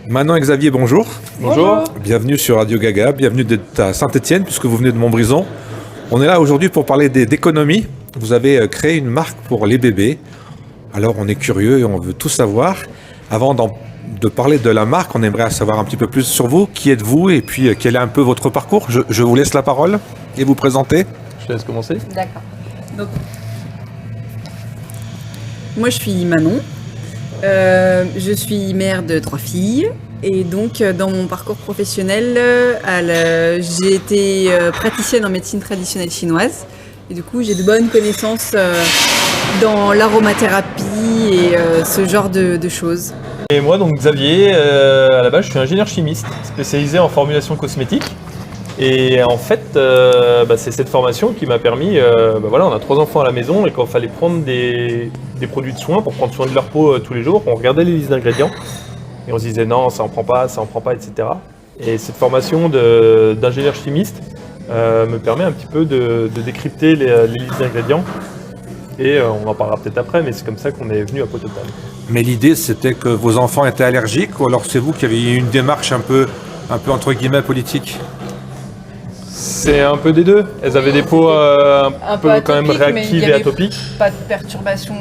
Manon et Xavier, bonjour. Bonjour. Bienvenue sur Radio Gaga, bienvenue à Saint-Étienne puisque vous venez de Montbrison. On est là aujourd'hui pour parler d'économie. Vous avez créé une marque pour les bébés. Alors on est curieux et on veut tout savoir. Avant de parler de la marque, on aimerait savoir un petit peu plus sur vous. Qui êtes-vous et puis quel est un peu votre parcours? Je vous laisse la parole et vous présenter. Je te laisse commencer. D'accord. Donc, moi, je suis Manon. Je suis mère de 3 filles. Et donc, dans mon parcours professionnel, j'ai été praticienne en médecine traditionnelle chinoise. Et du coup, j'ai de bonnes connaissances dans l'aromathérapie et ce genre de choses. Et moi, donc Xavier, à la base, je suis ingénieur chimiste spécialisé en formulation cosmétique. Et en fait, c'est cette formation qui m'a permis, on a 3 enfants à la maison et quand il fallait prendre des produits de soins pour prendre soin de leur peau tous les jours, on regardait les listes d'ingrédients et on se disait non, ça en prend pas, etc. Et cette formation d'ingénieur chimiste me permet un petit peu de décrypter les listes d'ingrédients et on en parlera peut-être après, mais c'est comme ça qu'on est venu à Pototam. Mais l'idée c'était que vos enfants étaient allergiques ou alors c'est vous qui avez eu une démarche un peu entre guillemets politique? C'est un peu des deux. Elles avaient des peaux un peu atopiques, quand même réactives et atopiques. Pas de perturbation,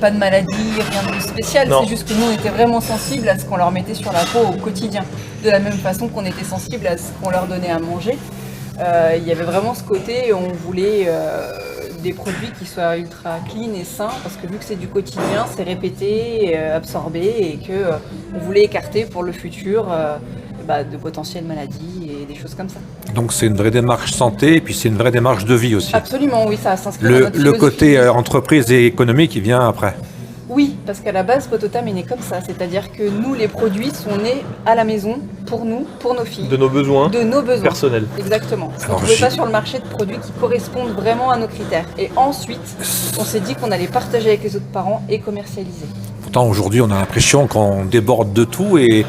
pas de maladie, rien de spécial. Non. C'est juste que nous, on était vraiment sensibles à ce qu'on leur mettait sur la peau au quotidien. De la même façon qu'on était sensibles à ce qu'on leur donnait à manger. Il y avait vraiment ce côté, on voulait des produits qui soient ultra clean et sains, parce que vu que c'est du quotidien, c'est répété, absorbé, et que on voulait écarter pour le futur de potentielles maladies et des choses comme ça. Donc c'est une vraie démarche santé et puis c'est une vraie démarche de vie aussi. Absolument, oui, ça s'inscrit dans notre Le philosophie. côté entreprise et économique, il vient après. Oui, parce qu'à la base, Pototam est né comme ça, c'est-à-dire que nous, les produits sont nés à la maison, pour nous, pour nos filles. De nos besoins personnels. Exactement. On Alors, ne trouvait pas sur le marché de produits qui correspondent vraiment à nos critères. Et ensuite, on s'est dit qu'on allait partager avec les autres parents et commercialiser. Pourtant aujourd'hui on a l'impression qu'on déborde de tout et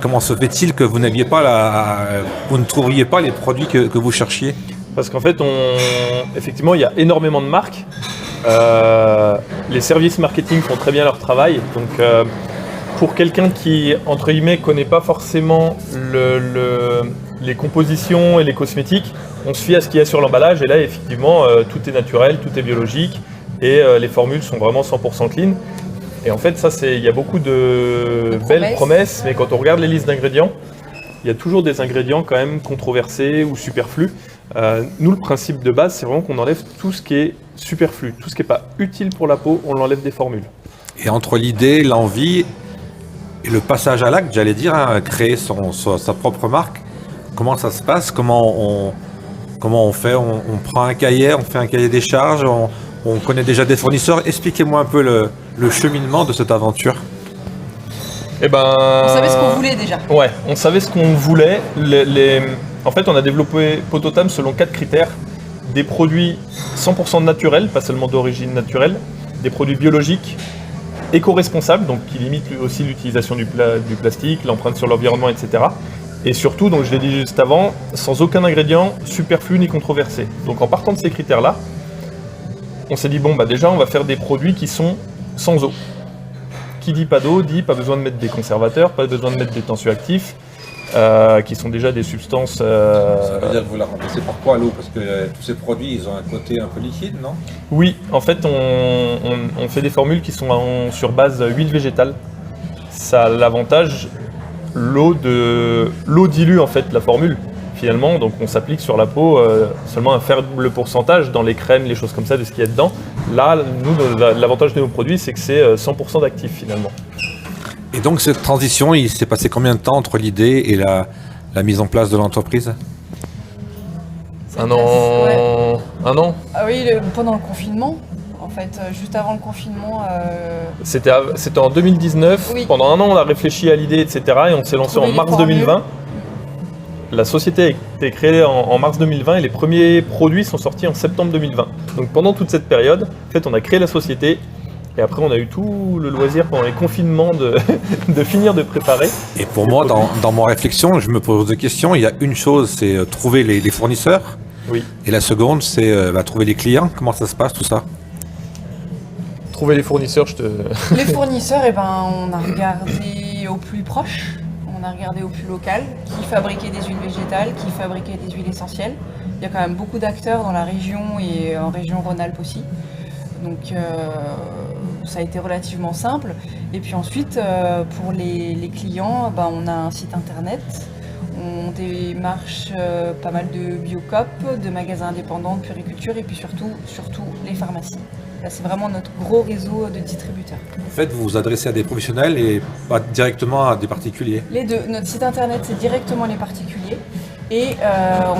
comment se fait-il que vous n'aviez pas vous ne trouviez pas les produits que vous cherchiez? Parce qu'en fait, effectivement, il y a énormément de marques. Les services marketing font très bien leur travail. Donc, pour quelqu'un qui, entre guillemets, connaît pas forcément les compositions et les cosmétiques, on se fie à ce qu'il y a sur l'emballage. Et là, effectivement, tout est naturel, tout est biologique. Et les formules sont vraiment 100% clean. Et en fait, il y a beaucoup de belles promesses. Mais quand on regarde les listes d'ingrédients, il y a toujours des ingrédients quand même controversés ou superflus. Nous, le principe de base, c'est vraiment qu'on enlève tout ce qui est superflu, tout ce qui n'est pas utile pour la peau, on l'enlève des formules. Et entre l'idée, l'envie et le passage à l'acte, j'allais dire, créer sa propre marque, comment ça se passe? Comment on fait? On prend un cahier, on fait un cahier des charges, on connaît déjà des fournisseurs. Expliquez-moi un peu le cheminement de cette aventure. On On savait ce qu'on voulait déjà. Ouais, on savait ce qu'on voulait. En fait, on a développé Pototam selon 4 critères. Des produits 100% naturels, pas seulement d'origine naturelle, des produits biologiques, éco-responsables, donc qui limitent aussi l'utilisation du plastique, l'empreinte sur l'environnement, etc. Et surtout, donc je l'ai dit juste avant, sans aucun ingrédient superflu ni controversé. Donc en partant de ces critères-là, on s'est dit, déjà, on va faire des produits qui sont sans eau. Qui dit pas d'eau, dit pas besoin de mettre des conservateurs, pas besoin de mettre des tensioactifs, qui sont déjà des substances... Ça veut dire que vous la remplacez par quoi l'eau? Parce que tous ces produits, ils ont un côté un peu liquide, non? Oui, en fait, on fait des formules qui sont sur base huile végétale. Ça a l'avantage, l'eau dilue en fait la formule, finalement, donc on s'applique sur la peau seulement un faible pourcentage dans les crèmes, les choses comme ça, de ce qu'il y a dedans. Là, nous, l'avantage de nos produits, c'est que c'est 100% d'actifs, finalement. Et donc cette transition, il s'est passé combien de temps entre l'idée et la mise en place de l'entreprise? Un an. Ouais. Un an. Ah oui, pendant le confinement, en fait, juste avant le confinement. C'était en 2019. Oui. Pendant un an, on a réfléchi à l'idée, etc. Et on s'est lancé en mars 2020. La société a été créée en mars 2020 et les premiers produits sont sortis en septembre 2020. Donc pendant toute cette période, en fait, on a créé la société et après on a eu tout le loisir pendant les confinements de finir de préparer. Et pour moi, dans mon réflexion, je me pose deux questions. Il y a une chose, c'est trouver les fournisseurs. Oui. Et la seconde, c'est trouver les clients. Comment ça se passe tout ça? Trouver les fournisseurs, Les fournisseurs, on a regardé regardé au plus proche, on a regardé au plus local, qui fabriquait des huiles végétales, qui fabriquait des huiles essentielles. Il y a quand même beaucoup d'acteurs dans la région et en région Rhône-Alpes aussi. Donc ça a été relativement simple. Et puis ensuite, pour les clients, on a un site internet. On démarche pas mal de biocoop, de magasins indépendants, de puriculture et puis surtout les pharmacies. Là, c'est vraiment notre gros réseau de distributeurs. En fait, vous vous adressez à des professionnels et pas directement à des particuliers. Les deux. Notre site internet, c'est directement les particuliers. Et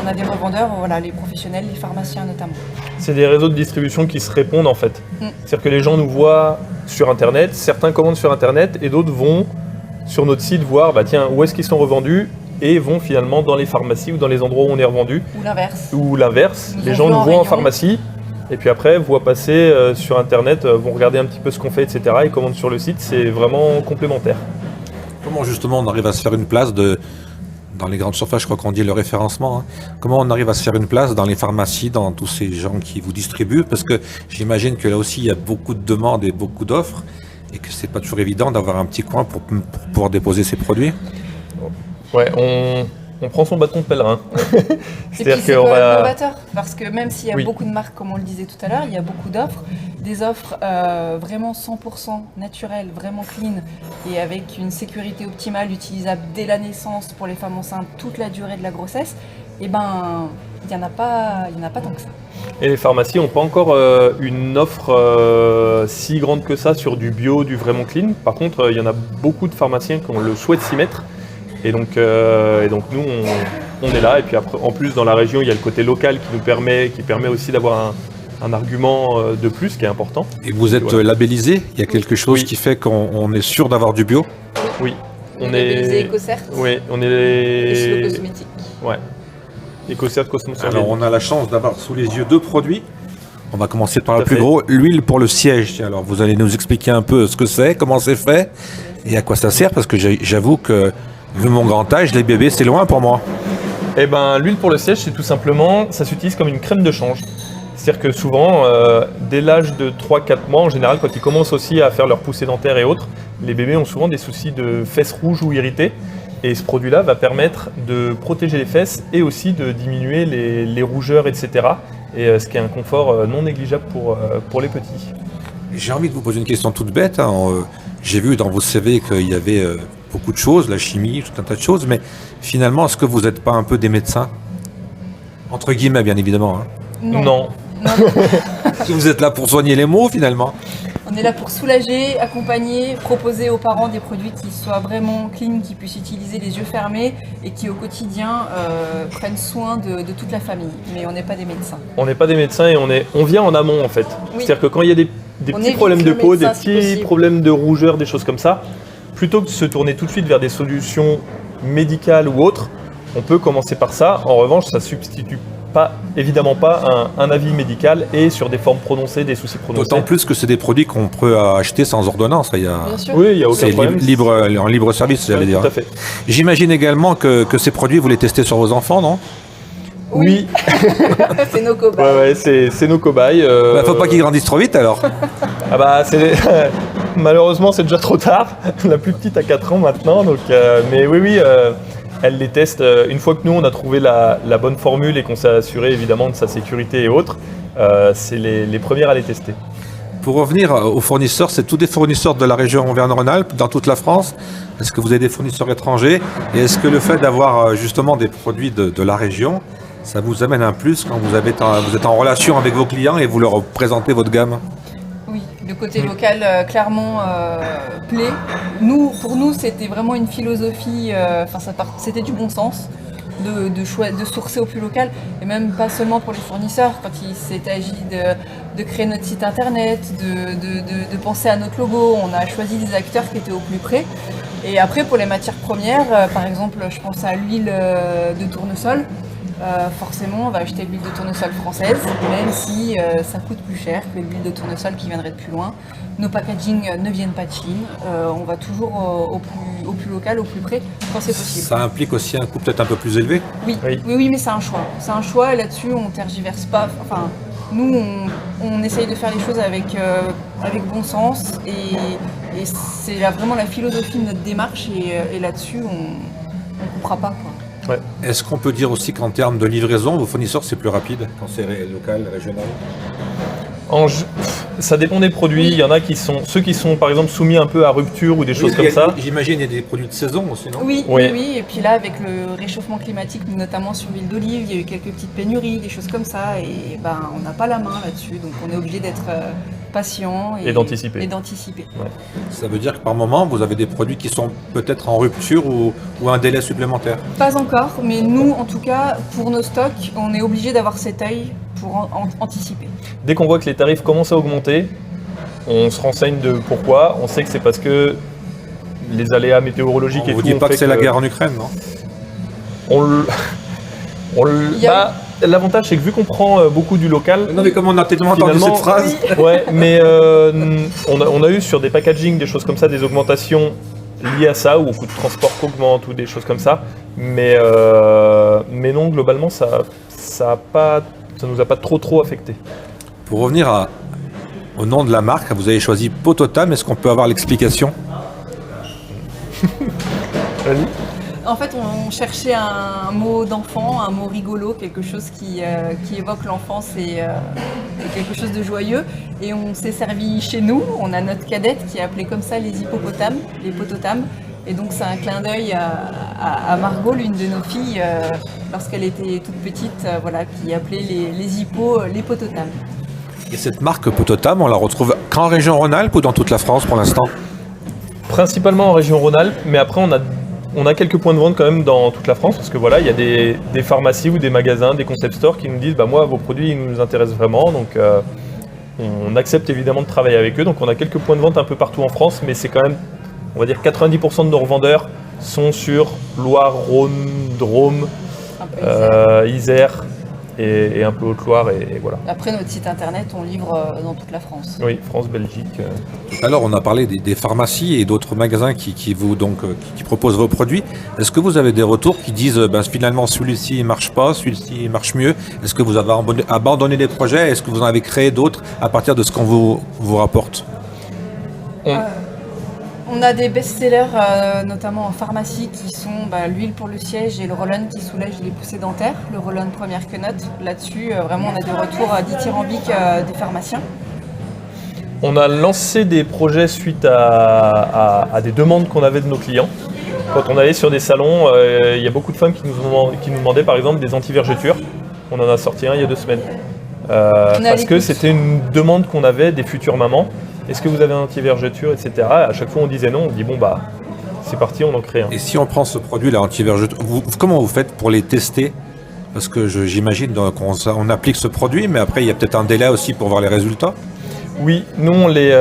on a des revendeurs, voilà, les professionnels, les pharmaciens notamment. C'est des réseaux de distribution qui se répondent en fait. C'est-à-dire que les gens nous voient sur internet, certains commandent sur internet et d'autres vont sur notre site voir où est-ce qu'ils sont revendus et vont finalement dans les pharmacies ou dans les endroits où on est revendu. Ou l'inverse. Les gens nous voient en pharmacie et puis après voient passer sur internet, vont regarder un petit peu ce qu'on fait, etc. et commandent sur le site. C'est vraiment complémentaire. Comment justement on arrive à se faire une place dans les grandes surfaces, je crois qu'on dit le référencement. Comment on arrive à se faire une place dans les pharmacies, dans tous ces gens qui vous distribuent? Parce que j'imagine que là aussi, il y a beaucoup de demandes et beaucoup d'offres et que c'est pas toujours évident d'avoir un petit coin pour pouvoir déposer ses produits. Ouais, on prend son bâton de pèlerin. C'est-à-dire qu'on va novateur, parce que même s'il y a beaucoup de marques, comme on le disait tout à l'heure, il y a beaucoup d'offres, des offres vraiment 100% naturelles, vraiment clean, et avec une sécurité optimale utilisable dès la naissance pour les femmes enceintes toute la durée de la grossesse. Et il n'y en a pas tant que ça. Et les pharmacies n'ont pas encore une offre si grande que ça sur du bio, du vraiment clean. Par contre, il y en a beaucoup de pharmaciens qui ont le souhait de s'y mettre. Et donc nous, on est là. Et puis après, en plus, dans la région, il y a le côté local qui permet aussi d'avoir un argument de plus qui est important. Et vous êtes labellisé? Il y a quelque chose qui fait qu'on est sûr d'avoir du bio? Oui. On est labellisé EcoCert. Oui, on est les cosmétiques. Ouais. EcoCert Cosmos. Alors on a la chance d'avoir sous les yeux deux produits. On va commencer par le plus gros, l'huile pour le siège. Alors vous allez nous expliquer un peu ce que c'est, comment c'est fait et à quoi ça sert, parce que j'avoue que vu mon grand âge, les bébés c'est loin pour moi. Eh ben l'huile pour le siège, c'est tout simplement, ça s'utilise comme une crème de change. C'est-à-dire que souvent, dès l'âge de 3-4 mois, en général, quand ils commencent aussi à faire leur poussée dentaire et autres, les bébés ont souvent des soucis de fesses rouges ou irritées. Et ce produit-là va permettre de protéger les fesses et aussi de diminuer les rougeurs, etc. Et ce qui est un confort non négligeable pour les petits. J'ai envie de vous poser une question toute bête. J'ai vu dans vos CV qu'il y avait beaucoup de choses, la chimie, tout un tas de choses, mais finalement, est-ce que vous n'êtes pas un peu des médecins? Entre guillemets, bien évidemment. Non. Vous êtes là pour soigner les maux, finalement. On est là pour soulager, accompagner, proposer aux parents des produits qui soient vraiment clean, qui puissent utiliser les yeux fermés et qui au quotidien prennent soin de toute la famille. Mais on n'est pas des médecins. On n'est pas des médecins et on vient en amont en fait. Oui. C'est-à-dire que quand il y a des petits problèmes de peau, des petits problèmes de rougeur, des choses comme ça, plutôt que de se tourner tout de suite vers des solutions médicales ou autres, on peut commencer par ça. En revanche, ça ne substitue évidemment pas un avis médical et sur des formes prononcées, des soucis prononcés. D'autant plus que c'est des produits qu'on peut acheter sans ordonnance. Bien sûr. Oui, il n'y a aucun problème. C'est en libre service, j'allais dire. Tout à fait. J'imagine également que ces produits, vous les testez sur vos enfants, non? Oui. C'est nos cobayes. Ouais, c'est nos cobayes. Faut pas qu'ils grandissent trop vite alors. Malheureusement, c'est déjà trop tard. La plus petite a 4 ans maintenant. Donc, mais oui. Elle les teste une fois que nous on a trouvé la bonne formule et qu'on s'est assuré évidemment de sa sécurité et autres, c'est les premières à les tester. Pour revenir aux fournisseurs, c'est tous des fournisseurs de la région Auvergne-Rhône-Alpes, dans toute la France. Est-ce que vous avez des fournisseurs étrangers? Et est-ce que le fait d'avoir justement des produits de la région, ça vous amène un plus quand vous êtes en relation avec vos clients et vous leur présentez votre gamme? Oui, le côté local clairement plaît. Pour nous, c'était vraiment une philosophie, c'était du bon sens de sourcer au plus local, et même pas seulement pour les fournisseurs, quand il s'est agi de créer notre site internet, de penser à notre logo, on a choisi des acteurs qui étaient au plus près. Et après, pour les matières premières, par exemple, je pense à l'huile de tournesol. Forcément, on va acheter l'huile de tournesol française, même si ça coûte plus cher que l'huile de tournesol qui viendrait de plus loin. Nos packaging ne viennent pas de Chine. On va toujours au plus local, au plus près, quand c'est possible. Ça implique aussi un coût peut-être un peu plus élevé? Oui, mais c'est un choix. C'est un choix, et là-dessus, on ne tergiverse pas. Enfin, nous, on essaye de faire les choses avec bon sens, et Et c'est vraiment la philosophie de notre démarche et là-dessus, on ne coupera pas, quoi. Ouais. Est-ce qu'on peut dire aussi qu'en termes de livraison, vos fournisseurs, c'est plus rapide quand c'est local, régional? Ça dépend des produits. Il y en a qui sont ceux qui sont par exemple soumis un peu à rupture ou des choses comme ça. J'imagine il y a des produits de saison aussi, non? Oui, Oui. oui, et puis là, avec le réchauffement climatique, notamment sur l'huile d'olive, il y a eu quelques petites pénuries, des choses comme ça, et on n'a pas la main là-dessus, donc on est obligé d'être patient Et d'anticiper. Ça veut dire que par moment, vous avez des produits qui sont peut-être en rupture ou un délai supplémentaire? Pas encore, mais nous, en tout cas, pour nos stocks, on est obligé d'avoir cet œil pour anticiper. Dès qu'on voit que les tarifs commencent à augmenter, on se renseigne de pourquoi. On sait que c'est parce que les aléas météorologiques On et vous tout. dit ont pas que fait c'est la guerre en Ukraine, non? L'avantage, c'est que vu qu'on prend beaucoup du local. Non, mais comme on a tellement entendu cette phrase. Ouais, mais on a eu sur des packaging, des choses comme ça, des augmentations liées à ça, ou au coût de transport qu'augmente, ou des choses comme ça. Mais non, globalement, ça nous a pas trop affecté. Pour revenir au nom de la marque, vous avez choisi Pototam. Est-ce qu'on peut avoir l'explication? Vas-y. En fait, on cherchait un mot d'enfant, un mot rigolo, quelque chose qui évoque l'enfance et quelque chose de joyeux. Et on s'est servi chez nous. On a notre cadette qui est appelée comme ça les hippopotames, les pototames. Et donc c'est un clin d'œil à Margot, l'une de nos filles, lorsqu'elle était toute petite, qui appelait les hippos les pototames. Et cette marque Pototam, on la retrouve qu'en région Rhône-Alpes ou dans toute la France pour l'instant? Principalement en région Rhône-Alpes, mais après on a quelques points de vente quand même dans toute la France, parce que voilà, il y a des pharmacies ou des magasins, des concept stores qui nous disent moi vos produits ils nous intéressent vraiment, donc on accepte évidemment de travailler avec eux. Donc on a quelques points de vente un peu partout en France, mais c'est quand même, on va dire 90% de nos revendeurs sont sur Loire, Rhône, Drôme, Isère et un peu Haute-Loire et voilà. Après notre site internet, on livre dans toute la France. Oui, France, Belgique. Tout à l'heure, on a parlé des pharmacies et d'autres magasins qui proposent vos produits. Est-ce que vous avez des retours qui disent finalement celui-ci ne marche pas, celui-ci marche mieux? Est-ce que vous avez abandonné des projets? Est-ce que vous en avez créé d'autres à partir de ce qu'on vous rapporte? On a des best-sellers, notamment en pharmacie, qui sont l'huile pour le siège et le roll-on qui soulège les poussées dentaires, le roll-on première que note. Là-dessus, vraiment, on a des retours dithyrambiques des pharmaciens. On a lancé des projets suite à des demandes qu'on avait de nos clients. Quand on allait sur des salons, il y a beaucoup de femmes qui nous demandaient par exemple des anti-vergetures. On en a sorti un il y a 2 semaines. Parce que c'était une demande qu'on avait des futures mamans. Est-ce que vous avez un anti-vergeture, etc. À chaque fois on disait non, on dit c'est parti, on en crée un. Et si on prend ce produit, là, anti-vergeture, comment vous faites pour les tester? Parce que j'imagine qu'on applique ce produit, mais après il y a peut-être un délai aussi pour voir les résultats. Oui, nous on les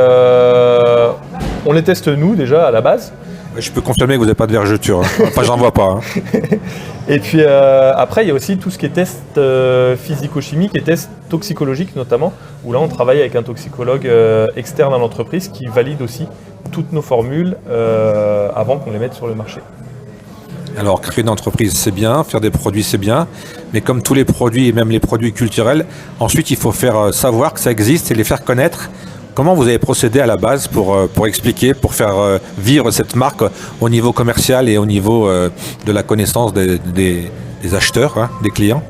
teste nous déjà à la base. Je peux confirmer que vous n'avez pas de vergeture. Enfin, j'en vois pas. Et puis après, il y a aussi tout ce qui est test physico-chimique et test toxicologique notamment, où là on travaille avec un toxicologue externe à l'entreprise qui valide aussi toutes nos formules avant qu'on les mette sur le marché. Alors, créer une entreprise, c'est bien, faire des produits, c'est bien, mais comme tous les produits, et même les produits culturels, ensuite il faut faire savoir que ça existe et les faire connaître. Comment vous avez procédé à la base pour expliquer, pour faire vivre cette marque au niveau commercial et au niveau de la connaissance des acheteurs, des clients?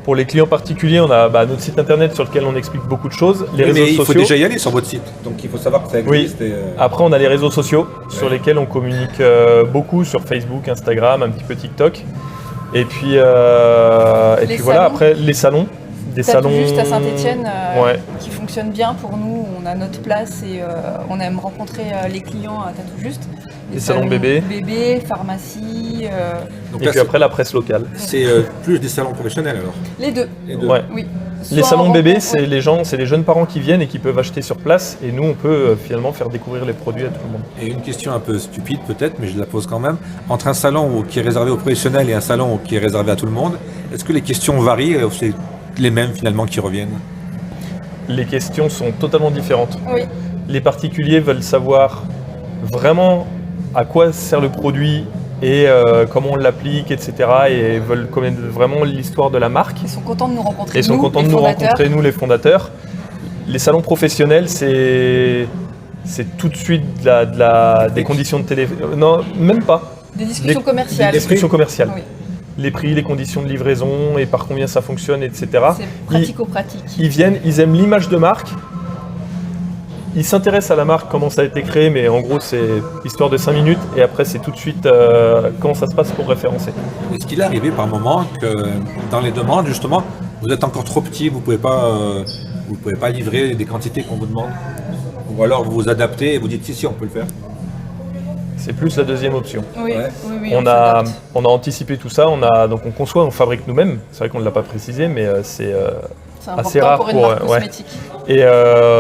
Pour les clients particuliers, on a notre site internet sur lequel on explique beaucoup de choses. Les réseaux mais il faut sociaux. déjà y aller sur votre site, donc il faut savoir que ça existe. Oui. Après, on a les réseaux sociaux sur lesquels on communique beaucoup, sur Facebook, Instagram, un petit peu TikTok. Et puis voilà, après les salons. Des salons juste à Saint-Étienne qui fonctionne bien pour nous. On a notre place et on aime rencontrer les clients à Tatou Juste. Les salons bébés, pharmacie. Donc et puis après la presse locale. C'est plus des salons professionnels alors? Les deux. Ouais. Oui. Les salons bébés, c'est les jeunes parents qui viennent et qui peuvent acheter sur place. Et nous, on peut finalement faire découvrir les produits à tout le monde. Et une question un peu stupide peut-être, mais je la pose quand même. Entre un salon qui est réservé aux professionnels et un salon qui est réservé à tout le monde, est-ce que les questions varient ou c'est les mêmes finalement qui reviennent? Les questions sont totalement différentes. Oui. Les particuliers veulent savoir vraiment à quoi sert le produit et comment on l'applique, etc. Et veulent connaître vraiment l'histoire de la marque. Ils sont contents de nous rencontrer. Nous, les fondateurs. Les salons professionnels, c'est c'est tout de suite des conditions de téléphone. Non, même pas. Des discussions Des commerciales. discussions commerciales. Oui, Les prix, les conditions de livraison et par combien ça fonctionne, etc. c'est pratico-pratique. Ils viennent, ils aiment l'image de marque. Ils s'intéressent à la marque, comment ça a été créé, mais en gros c'est histoire de 5 minutes et après c'est tout de suite comment ça se passe pour référencer. Est-ce qu'il est arrivé par moment que dans les demandes, justement, vous êtes encore trop petit, vous pouvez pas livrer des quantités qu'on vous demande? Ou alors vous vous adaptez et vous dites si, on peut le faire. C'est plus la deuxième option. Oui, Ouais. oui, On a s'adapte. anticipé tout ça, donc on conçoit, on fabrique nous-mêmes. C'est vrai qu'on ne l'a pas précisé, mais c'est C'est assez important rare pour une pour, marque ouais. cosmétique. Et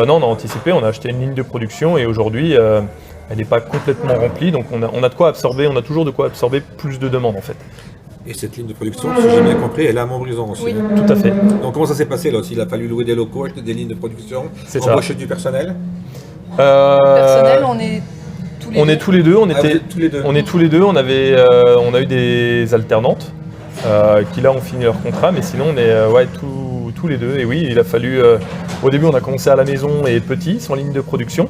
non, on a anticipé, on a acheté une ligne de production et aujourd'hui, elle n'est pas complètement remplie, donc on a de quoi absorber, on a toujours de quoi absorber plus de demandes en fait. Et cette ligne de production, si j'ai bien compris, elle est à Montbrison aussi. Oui. Tout à fait. Donc comment ça s'est passé là aussi? Il a fallu louer des locaux, acheter des lignes de production, C'est ça. embaucher du personnel. Personnel, on est tous les On deux. est tous les deux, Ah, vous êtes tous les deux. on est tous les deux, on a eu des alternantes qui là ont fini leur contrat, mais sinon on est tous les deux. Et oui, il a fallu. Au début, on a commencé à la maison et petit, sans ligne de production.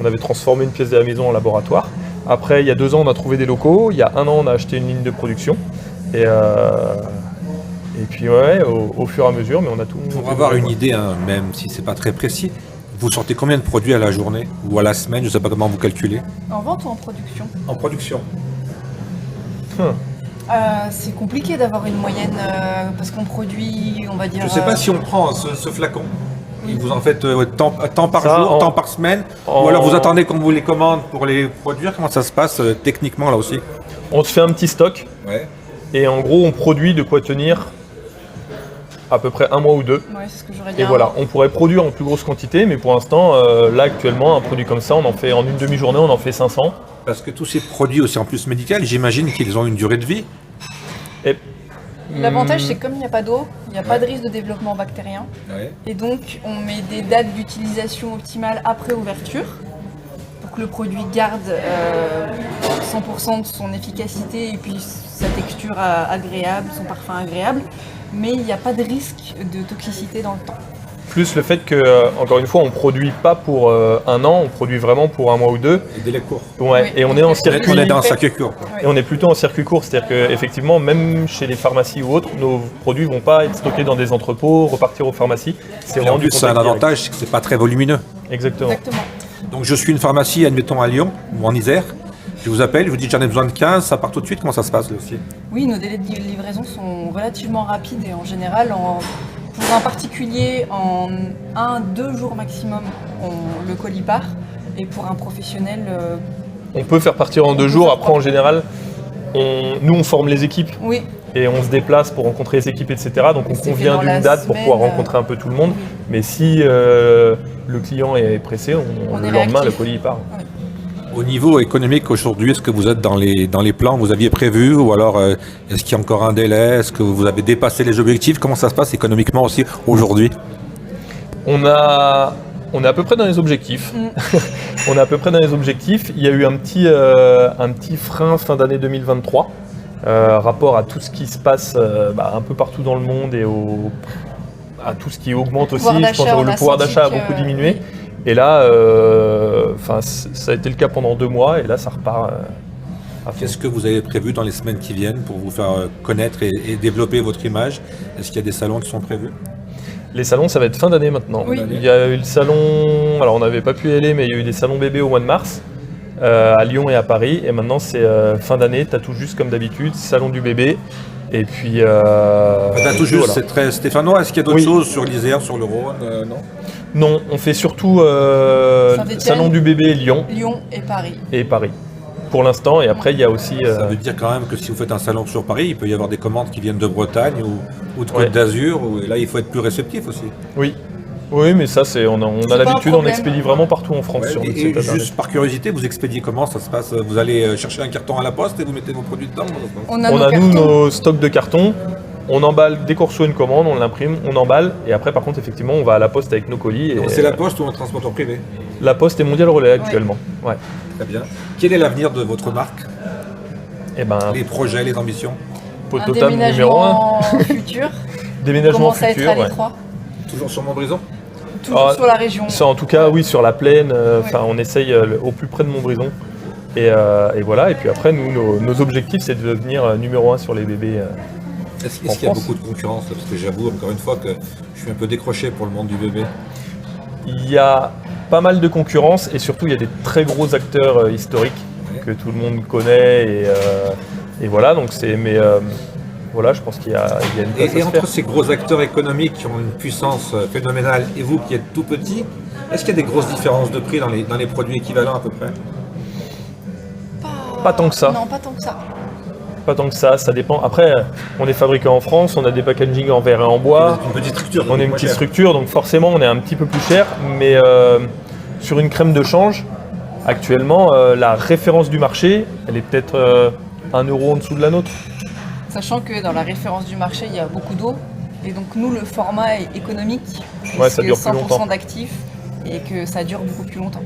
On avait transformé une pièce de la maison en laboratoire. Après, il y a 2 ans, on a trouvé des locaux. Il y a 1 an, on a acheté une ligne de production. Et puis au fur et à mesure, mais on a tout. Pour avoir une idée, hein, même si c'est pas très précis, vous sortez combien de produits à la journée ou à la semaine? Je sais pas comment vous calculez. En vente ou en production? En production. C'est compliqué d'avoir une moyenne parce qu'on produit, on va dire. Je sais pas si on prend ce flacon. Oui. Et vous en faites temps par Ça, jour, temps par semaine, ou alors vous attendez qu'on vous les commande pour les produire. Comment ça se passe techniquement là aussi? On se fait un petit stock Ouais. et en gros, on produit de quoi tenir à peu près 1 mois ou 2. Ouais, c'est ce que j'aurais dit. Et voilà, on pourrait produire en plus grosse quantité, mais pour l'instant, là actuellement, un produit comme ça, on en fait en une demi-journée, on en fait 500. Parce que tous ces produits aussi en plus médicaux, j'imagine qu'ils ont une durée de vie. Et L'avantage, c'est que comme il n'y a pas d'eau, il n'y a pas de risque de développement bactérien. Ouais. Et donc, on met des dates d'utilisation optimales après ouverture pour que le produit garde 100% de son efficacité et puis sa texture agréable, son parfum agréable. Mais il n'y a pas de risque de toxicité dans le temps. plus le fait que, encore une fois, on produit pas pour 1 an, on produit vraiment pour 1 mois ou 2. Et délai court. Ouais, Oui. et on est en On circuit. On est dans un circuit court, quoi. Et on est plutôt en circuit court, c'est-à-dire qu'effectivement, même chez les pharmacies ou autres, nos produits vont pas être stockés dans des entrepôts, repartir aux pharmacies. C'est Et en vraiment du plus, c'est un contact direct. avantage, c'est que c'est pas très volumineux. Exactement. Exactement. Donc je suis une pharmacie, admettons à Lyon ou en Isère. Je vous appelle, je vous dis j'en ai besoin de 15, ça part tout de suite. Comment ça se passe là aussi? Oui, nos délais de livraison sont relativement rapides et en général, pour un particulier, en 1-2 jours maximum, le colis part. Et pour un professionnel, On peut faire partir en 2 jours. Après, en général, nous, on forme les équipes oui, et on se déplace pour rencontrer les équipes, etc. Donc, on C'est fait convient dans la d'une date pour pouvoir semaine, rencontrer un peu tout le monde. oui. Mais si le client est pressé, On le est lendemain, le réactif. colis il part. Au niveau économique aujourd'hui, est-ce que vous êtes dans les plans que vous aviez prévus ou alors est-ce qu'il y a encore un délai? Est-ce que vous avez dépassé les objectifs? Comment ça se passe économiquement aussi aujourd'hui? On est à peu près dans les objectifs. On est à peu près dans les objectifs. Il y a eu un petit frein fin d'année 2023, rapport à tout ce qui se passe un peu partout dans le monde et à tout ce qui augmente aussi. pouvoir Je pense d'achat, que on le a pouvoir senti d'achat a que- beaucoup diminué. oui. Et là, ça a été le cas pendant 2 mois et là, ça repart à fond. Qu'est-ce que vous avez prévu dans les semaines qui viennent pour vous faire connaître et développer votre image? Est-ce qu'il y a des salons qui sont prévus? Les salons, ça va être fin d'année maintenant. Oui. Il y a eu le salon, alors on n'avait pas pu y aller, mais il y a eu des salons bébés au mois de mars, à Lyon et à Paris. Et maintenant, c'est fin d'année, t'as tout juste comme d'habitude, salon du bébé. Et puis. T'as tout juste, voilà. c'est très stéphanois. Est-ce qu'il y a d'autres Oui. choses sur l'Isère, sur le Rhône? Non. Non, on fait surtout Saint-Étienne. salon du bébé Lyon Lyon et Paris. et Paris. Pour l'instant, et après, il y a aussi. Ça veut dire quand même que si vous faites un salon sur Paris, il peut y avoir des commandes qui viennent de Bretagne ou de Côte Ouais. d'Azur. Et là, il faut être plus réceptif aussi. Oui. Oui, mais ça, on a pas un l'habitude, on problème. expédie vraiment partout en France Ouais, sur et notre site internet. juste par curiosité, vous expédiez comment? Ça se passe? Vous allez chercher un carton à la poste et vous mettez vos produits dedans? On a On nos a nous cartons. nos stocks de cartons, on emballe, dès qu'on reçoit une commande, on l'imprime, on emballe, et après par contre effectivement on va à la poste avec nos colis. Et, C'est la poste ou un transporteur privé? la poste est mondiale relais actuellement. Ouais. Très bien. Quel est l'avenir de votre marque? Et ben Les projets, les ambitions? Un Pototame numéro 1, déménagement futur. déménagement Commence à être futur. à Ouais. l'étroit. Toujours sur Montbrison? Toujours sur la région. En tout cas, oui, sur la plaine. On essaye au plus près de Montbrison. Et voilà. Et puis après, nous, nos objectifs, c'est de devenir numéro 1 sur les bébés. Est-ce qu'il y a beaucoup de concurrence? Parce que j'avoue, encore une fois, que je suis un peu décroché pour le monde du bébé. Il y a pas mal de concurrence et surtout, il y a des très gros acteurs historiques que tout le monde connaît. Et voilà, donc voilà, je pense qu'il y a une place à se Et entre faire. ces gros acteurs économiques qui ont une puissance phénoménale et vous qui êtes tout petit, est-ce qu'il y a des grosses différences de prix dans les produits équivalents à peu près? Pas tant que ça. Non, pas tant que ça. Pas tant que ça dépend. Après, on est fabriqué en France, on a des packaging en verre et en bois. Une petite structure. On est une petite structure, donc forcément on est un petit peu plus cher, mais sur une crème de change, actuellement, la référence du marché, elle est peut-être 1 euro en dessous de la nôtre. Sachant que dans la référence du marché, il y a beaucoup d'eau. Et donc nous, le format est économique, Ouais, ça puisque dure plus longtemps. 100% d'actifs et que ça dure beaucoup plus longtemps.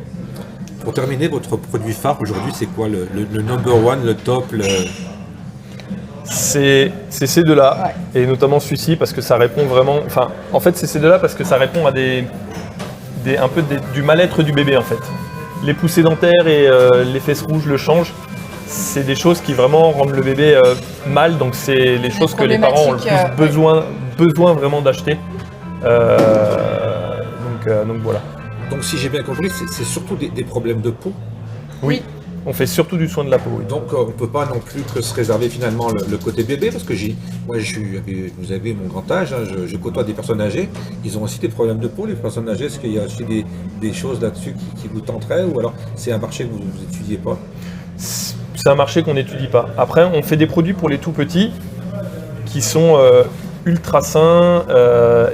Pour terminer, votre produit phare aujourd'hui, c'est quoi le number one, le top, C'est ces deux-là, et notamment celui-ci, parce que ça répond vraiment... Enfin, en fait, c'est ces deux-là parce que ça répond à un peu du mal-être du bébé, en fait. Les poussées dentaires et les fesses rouges, le change, c'est des choses qui vraiment rendent le bébé mal, donc c'est les choses que les parents ont le plus besoin vraiment d'acheter. Donc voilà. Donc si j'ai bien compris, c'est surtout des problèmes de peau. Oui, on fait surtout du soin de la peau. Oui. Donc on ne peut pas non plus que se réserver finalement le côté bébé, parce que vous avez mon grand âge, hein, je côtoie des personnes âgées, ils ont aussi des problèmes de peau, les personnes âgées. Est-ce qu'il y a aussi des choses là-dessus qui vous tenteraient, ou alors c'est un marché que vous n'étudiez pas? C'est un marché qu'on n'étudie pas. Après, on fait des produits pour les tout petits qui sont ultra sains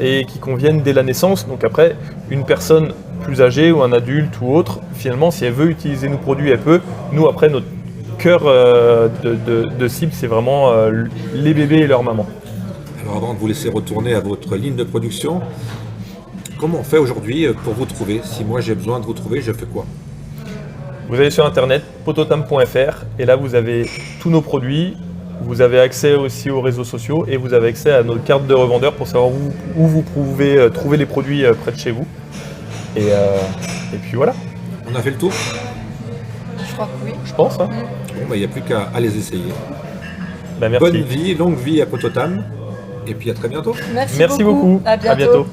et qui conviennent dès la naissance. Donc après, une personne plus âgée ou un adulte ou autre, finalement, si elle veut utiliser nos produits, elle peut. Nous, après, notre cœur de cible, c'est vraiment les bébés et leur maman. Alors avant de vous laisser retourner à votre ligne de production, comment on fait aujourd'hui pour vous trouver? Si moi j'ai besoin de vous trouver, je fais quoi? Vous allez sur internet, pototam.fr, et là vous avez tous nos produits, vous avez accès aussi aux réseaux sociaux et vous avez accès à nos cartes de revendeurs pour savoir où vous pouvez trouver les produits près de chez vous. Et puis voilà. On a fait le tour? Je crois que oui. Je pense. Hein. Bon, il n'y a plus qu'à les essayer. Merci. Bonne vie, longue vie à Pototam, et puis à très bientôt. Merci beaucoup. À bientôt.